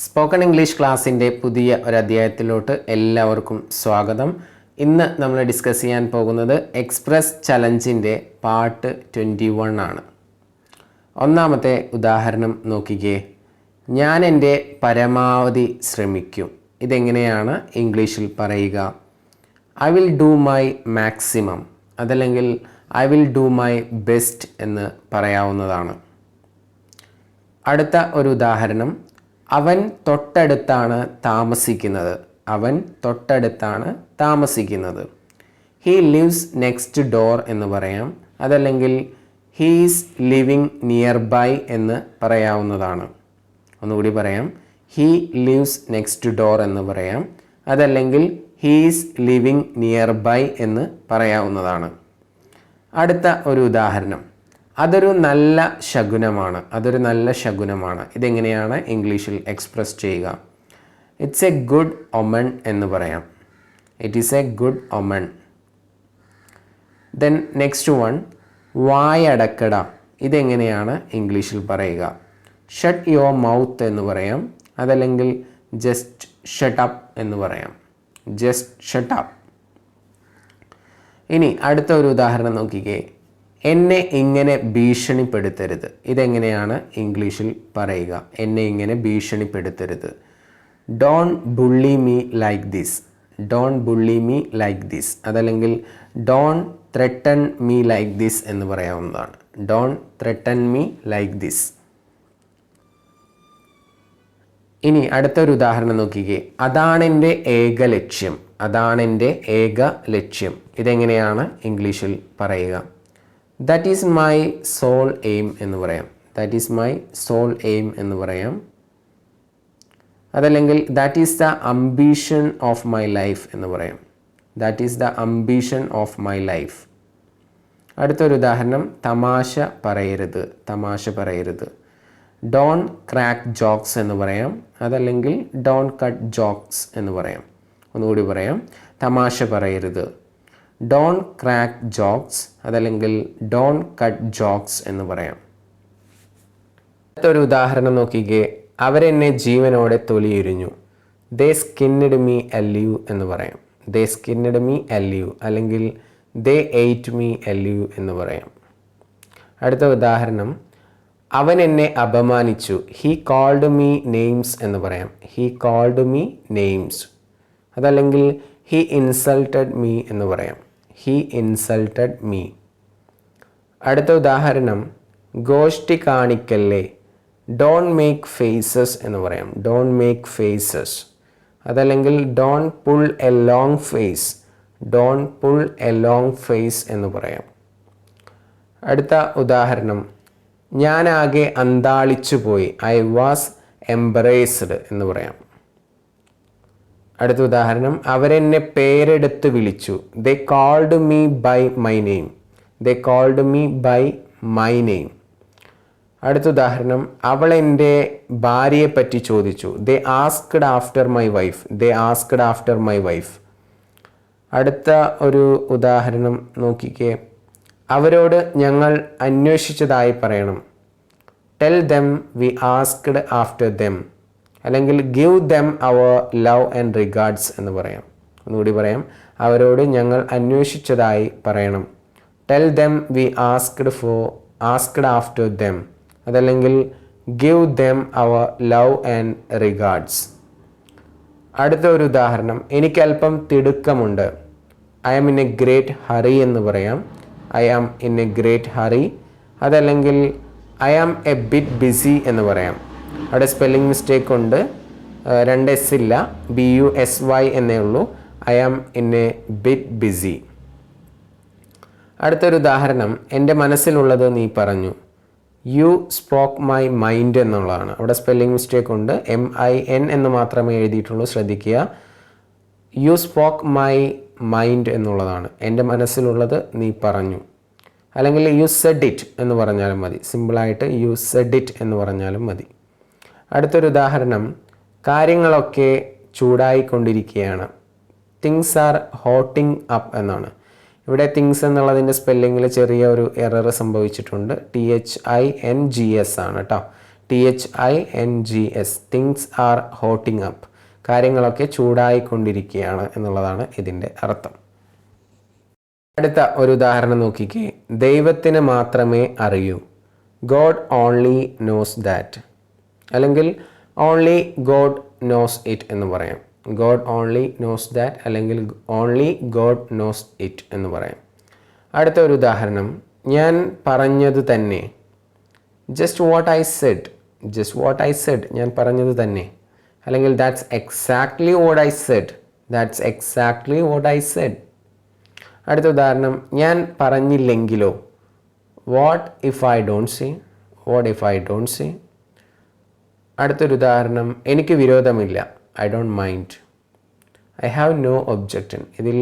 Spoken English ക്ലാസ്സിൻ്റെ പുതിയ ഒരു അധ്യായത്തിലോട്ട് എല്ലാവർക്കും സ്വാഗതം. ഇന്ന് നമ്മൾ ഡിസ്കസ് ചെയ്യാൻ പോകുന്നത് എക്സ്പ്രസ് ചലഞ്ചിൻ്റെ പാർട്ട് 21 ആണ്. ഒന്നാമത്തെ ഉദാഹരണം നോക്കിക്കേ. ഞാൻ എൻ്റെ പരമാവധി ശ്രമിക്കും. ഇതെങ്ങനെയാണ് ഇംഗ്ലീഷിൽ പറയുക? I will do my maximum, അതല്ലെങ്കിൽ I will do my best എന്ന് പറയാവുന്നതാണ്. അടുത്ത ഒരു ഉദാഹരണം, അവൻ തൊട്ടടുത്താണ് താമസിക്കുന്നത്. അവൻ തൊട്ടടുത്താണ് താമസിക്കുന്നത്. ഹീ ലിവ്സ് നെക്സ്റ്റ് ഡോർ എന്ന് പറയാം, അതല്ലെങ്കിൽ ഹീസ് ലിവിങ് നിയർ ബൈ എന്ന് പറയാവുന്നതാണ്. ഒന്നുകൂടി പറയാം, ഹീ ലിവ്സ് നെക്സ്റ്റ് ഡോർ എന്ന് പറയാം, അതല്ലെങ്കിൽ ഹീസ് ലിവിങ് നിയർ ബൈ എന്ന് പറയാവുന്നതാണ്. അടുത്ത ഒരു ഉദാഹരണം, അതൊരു നല്ല ശകുനമാണ്. അതൊരു നല്ല ശകുനമാണ്. ഇതെങ്ങനെയാണ് ഇംഗ്ലീഷിൽ എക്സ്പ്രസ് ചെയ്യുക? ഇറ്റ്സ് എ ഗുഡ് ഒമൺ എന്ന് പറയാം. It is a good omen. Then next one, വായടക്കട. ഇതെങ്ങനെയാണ് ഇംഗ്ലീഷിൽ പറയുക? ഷട്ട് യുവർ മൗത്ത് എന്ന് പറയാം, അതല്ലെങ്കിൽ ജസ്റ്റ് ഷട്ട് അപ്പ് എന്ന് പറയാം. Just shut up. ഇനി അടുത്ത ഒരു ഉദാഹരണം നോക്കിക്കേ. എന്നെ ഇങ്ങനെ ഭീഷണിപ്പെടുത്തരുത്. ഇതെങ്ങനെയാണ് ഇംഗ്ലീഷിൽ പറയുക? എന്നെ ഇങ്ങനെ ഭീഷണിപ്പെടുത്തരുത്. Don't bully me like this. Don't bully me like this, അതല്ലെങ്കിൽ don't threaten me like this എന്ന് പറയാവുന്നതാണ്. Don't threaten me like this. ഇനി അടുത്തൊരു ഉദാഹരണം നോക്കിക്കേ. അതാണെൻ്റെ ഏക ലക്ഷ്യം. അതാണെൻ്റെ ഏക ലക്ഷ്യം. ഇതെങ്ങനെയാണ് ഇംഗ്ലീഷിൽ പറയുക? That is my sole aim എന്ന് പറയാം. That is my sole aim എന്ന് പറയാം, അതല്ലെങ്കിൽ that is the ambition of my life എന്ന് പറയാം. That is the ambition of my life. അടുത്തൊരു ഉദാഹരണം, തമാശ പറയരുത്. തമാശ പറയരുത്. ഡോണ്ട് ക്രാക്ക് ജോക്സ് എന്ന് പറയാം, അതല്ലെങ്കിൽ ഡോണ്ട് കട്ട് ജോക്സ് എന്ന് പറയാം. ഒന്നുകൂടി പറയാം, തമാശ പറയരുത്. ഡോണ്ട് ക്രാക്ക് ജോക്സ്, അതല്ലെങ്കിൽ ഡോണ്ട് കട്ട് ജോക്സ് എന്ന് പറയാം. അടുത്തൊരു ഉദാഹരണം നോക്കിക്കേ. അവരെന്നെ ജീവനോടെ തൊലിയുരിഞ്ഞു. ദേ സ്കിന്നഡ് മീ അലിവ് എന്ന് പറയാം. ദേ സ്കിന്നഡ് മീ അലിവ്, അല്ലെങ്കിൽ ദേ എയ്റ്റ് മീ അലിവ് എന്ന് പറയാം. അടുത്ത ഉദാഹരണം, അവൻ എന്നെ അപമാനിച്ചു. ഹീ കോൾഡ് മീ നെയിംസ് എന്ന് പറയാം. ഹീ കോൾഡ് മീ നെയിംസ്, അതല്ലെങ്കിൽ ഹീ ഇൻസൾട്ടഡ് മീ എന്ന് പറയാം. He insulted me. അടുത്ത ഉദാഹരണം, ഗോഷ്ടി കാണിക്കല്ലേ. ഡോണ്ട് മേക്ക് ഫേസസ് എന്ന് പറയാം. ഡോണ്ട് മേക്ക് ഫേസസ്, അതല്ലെങ്കിൽ don't pull a long face. Don't pull a long face എന്ന് പറയാം. അടുത്ത ഉദാഹരണം, ഞാനാകെ അന്താളിച്ചു പോയി. ഐ വാസ് എംബ്രേസ്ഡ് എന്ന് പറയാം. അടുത്ത ഉദാഹരണം, അവരെന്നെ പേരെടുത്ത് വിളിച്ചു. They called me by my name. They called me by my name. അടുത്ത ഉദാഹരണം, അവൾ എൻ്റെ ഭാര്യയെ പറ്റി ചോദിച്ചു. They asked after my wife. They asked after my wife. അടുത്ത ഒരു ഉദാഹരണം നോക്കിക്കേ. അവരോട് ഞങ്ങൾ അന്വേഷിച്ചതായി പറയണം. Tell them we asked after them, അല്ലെങ്കിൽ give them their love and regards എന്ന് പറയാം. ഒന്നുകൂടി പറയാം, അവരോട് ഞങ്ങൾ അന്വേഷിച്ചതായി പറയണം. Tell them we asked after them, അതല്ലെങ്കിൽ give them their love and regards. അടുത്ത ഒരു ഉദാഹരണം, എനിക്കല്പം തിടുക്കമുണ്ട്. I am in a great hurry എന്ന് പറയാം. I am in a great hurry, അതല്ലെങ്കിൽ I am a bit busy എന്ന് പറയാം. അവിടെ സ്പെല്ലിംഗ് മിസ്റ്റേക്ക് ഉണ്ട്, 2 S ഇല്ല, BUSY എന്നേ ഉള്ളൂ. I am in a bit busy. അടുത്തൊരു ഉദാഹരണം, എൻ്റെ മനസ്സിലുള്ളത് നീ പറഞ്ഞു. യു സ്പോക്ക് മൈ മൈൻഡ് എന്നുള്ളതാണ്. അവിടെ സ്പെല്ലിംഗ് മിസ്റ്റേക്ക് ഉണ്ട്, MIN എന്ന് മാത്രമേ എഴുതിയിട്ടുള്ളൂ, ശ്രദ്ധിക്കുക. യു സ്പോക്ക് മൈ മൈൻഡ് എന്നുള്ളതാണ്. എൻ്റെ മനസ്സിലുള്ളത് നീ പറഞ്ഞു, അല്ലെങ്കിൽ യു സെഡ് ഇറ്റ് എന്ന് പറഞ്ഞാലും മതി. സിമ്പിളായിട്ട് യു സെഡ് ഇറ്റ് എന്ന് പറഞ്ഞാലും മതി. അടുത്തൊരു ഉദാഹരണം, കാര്യങ്ങളൊക്കെ ചൂടായിക്കൊണ്ടിരിക്കുകയാണ്. തിങ്സ് ആർ ഹോട്ടിംഗ് അപ്പ് എന്നാണ്. ഇവിടെ തിങ്സ് എന്നുള്ളതിൻ്റെ സ്പെല്ലിങ്ങിൽ ചെറിയ ഒരു എറർ സംഭവിച്ചിട്ടുണ്ട്. THINGS ആണ് കേട്ടോ. THINGS, തിങ്സ് ആർ ഹോട്ടിങ് അപ്പ്, കാര്യങ്ങളൊക്കെ ചൂടായിക്കൊണ്ടിരിക്കുകയാണ് എന്നുള്ളതാണ് ഇതിൻ്റെ അർത്ഥം. അടുത്ത ഒരു ഉദാഹരണം നോക്കിക്കേ. ദൈവത്തിന് മാത്രമേ അറിയൂ, ഗോഡ് ഓൺലി നോസ് ദാറ്റ്, അല്ലെങ്കിൽ ഓൺലി ഗോഡ് നോസ് ഇറ്റ് എന്ന് പറയാം. ഗോഡ് ഓൺലി നോസ് ദാറ്റ് അല്ലെങ്കിൽ ഓൺലി ഗോഡ് നോസ് ഇറ്റ് എന്ന് പറയാം. അടുത്ത ഒരു ഉദാഹരണം, ഞാൻ പറഞ്ഞത് തന്നെ, just what I said, just what I said, ഞാൻ പറഞ്ഞത് തന്നെ, അല്ലെങ്കിൽ that's exactly what I said, that's exactly what I said. അടുത്ത ഉദാഹരണം, ഞാൻ പറഞ്ഞില്ലെങ്കിലോ, what if I don't say, what if I don't say. അടുത്തൊരു ഉദാഹരണം, എനിക്ക് വിരോധമില്ല, I don't mind, I have no objection. ഇതിൽ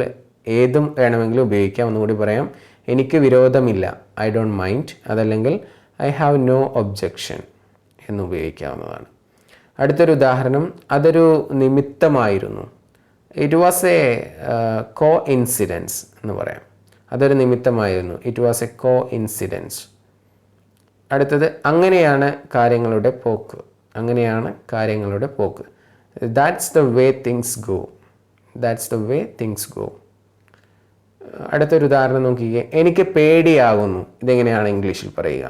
ഏതും വേണമെങ്കിലും ഉപയോഗിക്കാം. ഒന്നുകൂടി പറയാം, എനിക്ക് വിരോധമില്ല, ഐ ഡോണ്ട് മൈൻഡ്, അതല്ലെങ്കിൽ ഐ ഹാവ് നോ ഒബ്ജക്ഷൻ എന്ന് ഉപയോഗിക്കാവുന്നതാണ്. അടുത്തൊരു ഉദാഹരണം, അതൊരു നിമിത്തമായിരുന്നു, it was a coincidence എന്ന് പറയാം. അതൊരു നിമിത്തമായിരുന്നു, it was a coincidence. അടുത്തത്, അങ്ങനെയാണ് കാര്യങ്ങളുടെ പോക്ക്, അങ്ങനെയാണ് കാര്യങ്ങളുടെ പോക്ക്, that's the way things go, that's the way things go. അടുത്തൊരു ഉദാഹരണം നോക്കിക്കേ, എനിക്ക് പേടിയാകുന്നു, ഇതെങ്ങനെയാണ് ഇംഗ്ലീഷിൽ പറയുക?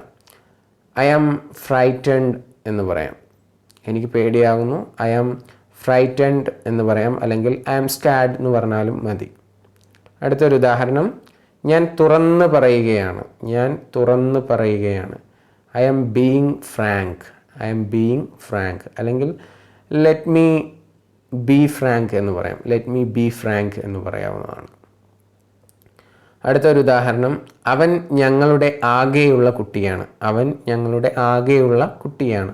ഐ ആം ഫ്രൈറ്റൻഡ് എന്ന് പറയാം. എനിക്ക് പേടിയാകുന്നു, ഐ ആം ഫ്രൈറ്റൻഡ് എന്ന് പറയാം, അല്ലെങ്കിൽ ഐ ആം സ്കാഡ് എന്ന് പറഞ്ഞാലും മതി. അടുത്തൊരു ഉദാഹരണം, ഞാൻ തുറന്ന് പറയുകയാണ്, ഞാൻ തുറന്ന് പറയുകയാണ്, I am being frank, I am being frank, അല്ലെങ്കിൽ ലെറ്റ് മീ ബി ഫ്രാങ്ക് എന്ന് പറയാം, ലെറ്റ് മീ ബി ഫ്രാങ്ക് എന്ന് പറയാവുന്നതാണ്. അടുത്തൊരു ഉദാഹരണം, അവൻ ഞങ്ങളുടെ ആകെയുള്ള കുട്ടിയാണ്, അവൻ ഞങ്ങളുടെ ആകെയുള്ള കുട്ടിയാണ്,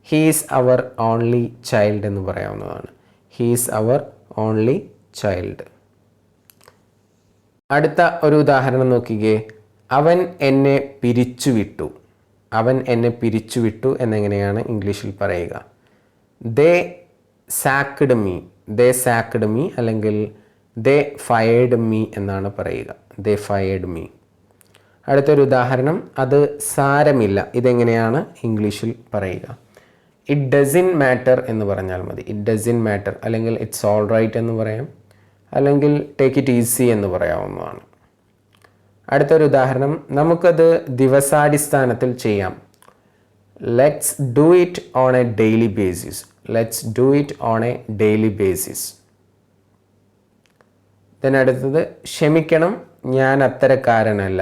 ഹീസ് അവർ ഓൺലി ചൈൽഡ് എന്ന് പറയാവുന്നതാണ്, ഹീസ് അവർ ഓൺലി ചൈൽഡ്. അടുത്ത ഒരു ഉദാഹരണം നോക്കിക്കേ, അവൻ എന്നെ പിരിച്ചുവിട്ടു, അവൻ എന്നെ പിരിച്ചുവിട്ടു എന്നെങ്ങനെയാണ് ഇംഗ്ലീഷിൽ പറയുക? ദേ സാക്ക്ഡ് മീ, ദേ സാക്ക്ഡ് മീ, അല്ലെങ്കിൽ ദേ ഫയേർഡ് മീ എന്നാണ് പറയുക, ദേ ഫയേർഡ് മീ. അടുത്തൊരു ഉദാഹരണം, അത് സാരമില്ല, ഇതെങ്ങനെയാണ് ഇംഗ്ലീഷിൽ പറയുക? ഇറ്റ് ഡസിൻ മാറ്റർ എന്ന് പറഞ്ഞാൽ മതി, ഇറ്റ് ഡസിൻ മാറ്റർ, അല്ലെങ്കിൽ ഇറ്റ്സ് ഓൾ റൈറ്റ് എന്ന് പറയാം, അല്ലെങ്കിൽ ടേക്ക് ഇറ്റ് ഈസി എന്ന് പറയാവുന്നതാണ്. അടുത്തൊരു ഉദാഹരണം, നമുക്കത് ദിവസാടിസ്ഥാനത്തിൽ ചെയ്യാം, let's do it on a daily basis, let's do it on a daily basis. then അടുത്തത്, ക്ഷമിക്കണം, ഞാൻ അത്തരക്കാരനല്ല,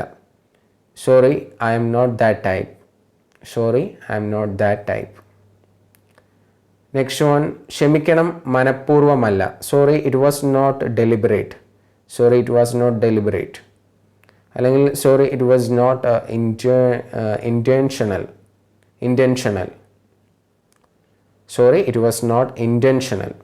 sorry I am not that type, sorry I am not that type. Next one, ക്ഷമിക്കണം, മനഃപൂർവ്വമല്ല, sorry it was not deliberate, sorry it was not deliberate, അല്ലെങ്കിൽ sorry it was not intentional, sorry it was not intentional.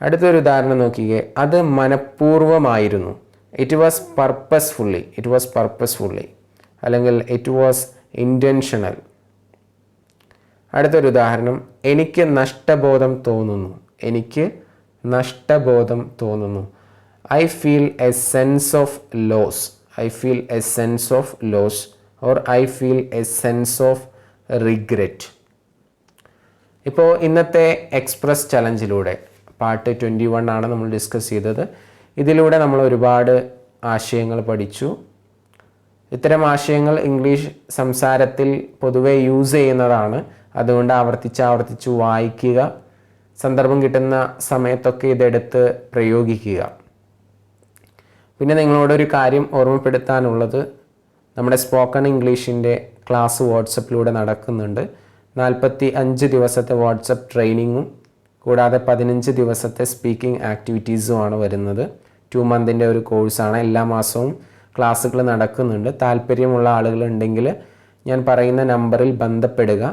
അടുത്തൊരു ഉദാഹരണം നോക്കിക്കേ, അത് മനഃപൂർവ്വമായിരുന്നു, it was purposefully, it was purposefully, അല്ലെങ്കിൽ it was intentional. അടുത്തൊരു ഉദാഹരണം, എനിക്ക് നഷ്ടബോധം തോന്നുന്നു, എനിക്ക് നഷ്ടബോധം തോന്നുന്നു, I feel a sense of loss, I feel a sense of loss, or I feel a sense of regret. ഇപ്പോൾ ഇന്നത്തെ എക്സ്പ്രസ് ചലഞ്ചിലൂടെ പാർട്ട് 21 ആണ് നമ്മൾ ഡിസ്കസ് ചെയ്തത്. ഇതിലൂടെ നമ്മൾ ഒരുപാട് ആശയങ്ങൾ പഠിച്ചു. ഇത്തരം ആശയങ്ങൾ ഇംഗ്ലീഷ് സംസാരത്തിൽ പൊതുവെ യൂസ് ചെയ്യുന്നതാണ്. അതുകൊണ്ട് ആവർത്തിച്ച് വായിക്കുക, സന്ദർഭം കിട്ടുന്ന സമയത്തൊക്കെ ഇതെടുത്ത് പ്രയോഗിക്കുക. പിന്നെ നിങ്ങളോടൊരു കാര്യം ഓർമ്മപ്പെടുത്താനുള്ളത്, നമ്മുടെ സ്പോക്കൺ ഇംഗ്ലീഷിൻ്റെ ക്ലാസ് വാട്സപ്പിലൂടെ നടക്കുന്നുണ്ട്. 45 ദിവസത്തെ വാട്സപ്പ് ട്രെയിനിങ്ങും കൂടാതെ 15 ദിവസത്തെ സ്പീക്കിംഗ് ആക്ടിവിറ്റീസുമാണ് വരുന്നത്. 2 മന്തിൻ്റെ ഒരു കോഴ്സാണ്. എല്ലാ മാസവും ക്ലാസ്സുകൾ നടക്കുന്നുണ്ട്. താല്പര്യമുള്ള ആളുകളുണ്ടെങ്കിൽ ഞാൻ പറയുന്ന നമ്പറിൽ ബന്ധപ്പെടുക.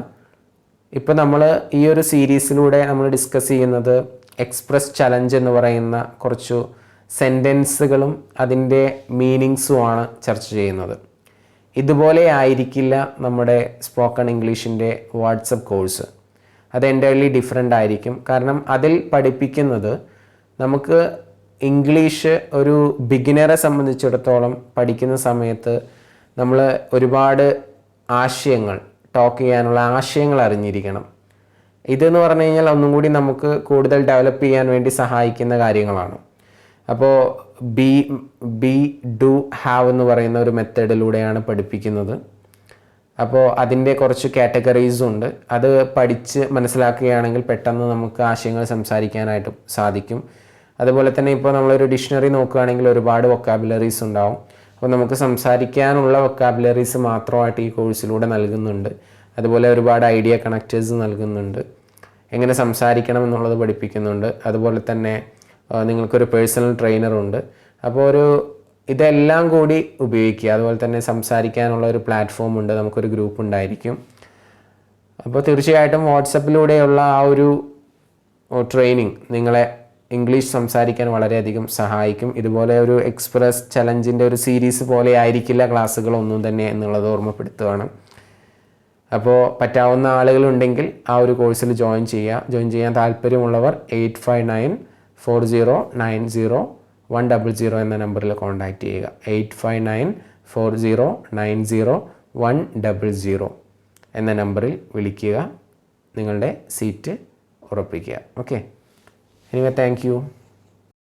ഇപ്പോൾ നമ്മൾ ഈ ഒരു സീരീസിലൂടെ നമ്മൾ ഡിസ്കസ് ചെയ്യുന്നത് എക്സ്പ്രസ് ചലഞ്ച് എന്ന് പറയുന്ന കുറച്ചു സെൻറ്റൻസുകളും അതിൻ്റെ മീനിങ്സുമാണ് ചർച്ച ചെയ്യുന്നത്. ഇതുപോലെ ആയിരിക്കില്ല നമ്മുടെ സ്പോക്കൺ ഇംഗ്ലീഷിൻ്റെ വാട്സപ്പ് കോഴ്സ്. അത് എൻ്റയർലി ഡിഫറെൻ്റ് ആയിരിക്കും. കാരണം അതിൽ പഠിപ്പിക്കുന്നത് നമുക്ക് ഇംഗ്ലീഷ് ഒരു ബിഗിനറെ സംബന്ധിച്ചിടത്തോളം പഠിക്കുന്ന സമയത്ത് നമ്മൾ ഒരുപാട് ആശയങ്ങൾ, ടോക്ക് ചെയ്യാനുള്ള ആശയങ്ങൾ അറിഞ്ഞിരിക്കണം. ഇതെന്ന് പറഞ്ഞു കഴിഞ്ഞാൽ ഒന്നും കൂടി നമുക്ക് കൂടുതൽ ഡെവലപ്പ് ചെയ്യാൻ വേണ്ടി സഹായിക്കുന്ന കാര്യങ്ങളാണ്. അപ്പോൾ ബി ഡു ഹാവ് എന്ന് പറയുന്ന ഒരു മെത്തേഡിലൂടെയാണ് പഠിപ്പിക്കുന്നത്. അപ്പോൾ അതിൻ്റെ കുറച്ച് കാറ്റഗറീസും ഉണ്ട്. അത് പഠിച്ച് മനസ്സിലാക്കുകയാണെങ്കിൽ പെട്ടെന്ന് നമുക്ക് ആശയങ്ങൾ സംസാരിക്കാനായിട്ട് സാധിക്കും. അതുപോലെ തന്നെ ഇപ്പോൾ നമ്മളൊരു ഡിക്ഷണറി നോക്കുകയാണെങ്കിൽ ഒരുപാട് വൊക്കാബുലറീസ് ഉണ്ടാവും. അപ്പോൾ നമുക്ക് സംസാരിക്കാനുള്ള വൊക്കാബുലറീസ് മാത്രമായിട്ട് ഈ കോഴ്സിലൂടെ നൽകുന്നുണ്ട്. അതുപോലെ ഒരുപാട് ഐഡിയ കണക്റ്റേഴ്സ് നൽകുന്നുണ്ട്. എങ്ങനെ സംസാരിക്കണം എന്നുള്ളത് പഠിപ്പിക്കുന്നുണ്ട്. അതുപോലെ തന്നെ നിങ്ങൾക്കൊരു പേഴ്സണൽ ട്രെയിനറുണ്ട്. അപ്പോൾ ഇതെല്ലാം കൂടി ഉപയോഗിക്കുക. അതുപോലെ തന്നെ സംസാരിക്കാനുള്ള ഒരു പ്ലാറ്റ്ഫോം ഉണ്ട്, നമുക്കൊരു ഗ്രൂപ്പ് ഉണ്ടായിരിക്കും. അപ്പോൾ തീർച്ചയായിട്ടും വാട്സപ്പിലൂടെയുള്ള ആ ഒരു ട്രെയിനിങ് നിങ്ങളെ ഇംഗ്ലീഷ് സംസാരിക്കാൻ വളരെയധികം സഹായിക്കും. ഇതുപോലെ ഒരു എക്സ്പ്രസ് ചലഞ്ചിൻ്റെ ഒരു സീരീസ് പോലെ ആയിരിക്കില്ല ക്ലാസ്സുകളൊന്നും തന്നെ എന്നുള്ളത് ഓർമ്മപ്പെടുത്തുകയാണ്. അപ്പോൾ പറ്റാവുന്ന ആളുകളുണ്ടെങ്കിൽ ആ ഒരു കോഴ്സിൽ ജോയിൻ ചെയ്യാൻ താല്പര്യമുള്ളവർ 8594090100 എന്ന നമ്പറിൽ കോൺടാക്റ്റ് ചെയ്യുക. 8594090100 എന്ന നമ്പറിൽ വിളിക്കുക. നിങ്ങളുടെ സീറ്റ് ഉറപ്പിക്കുക. Okay, anyway thank you.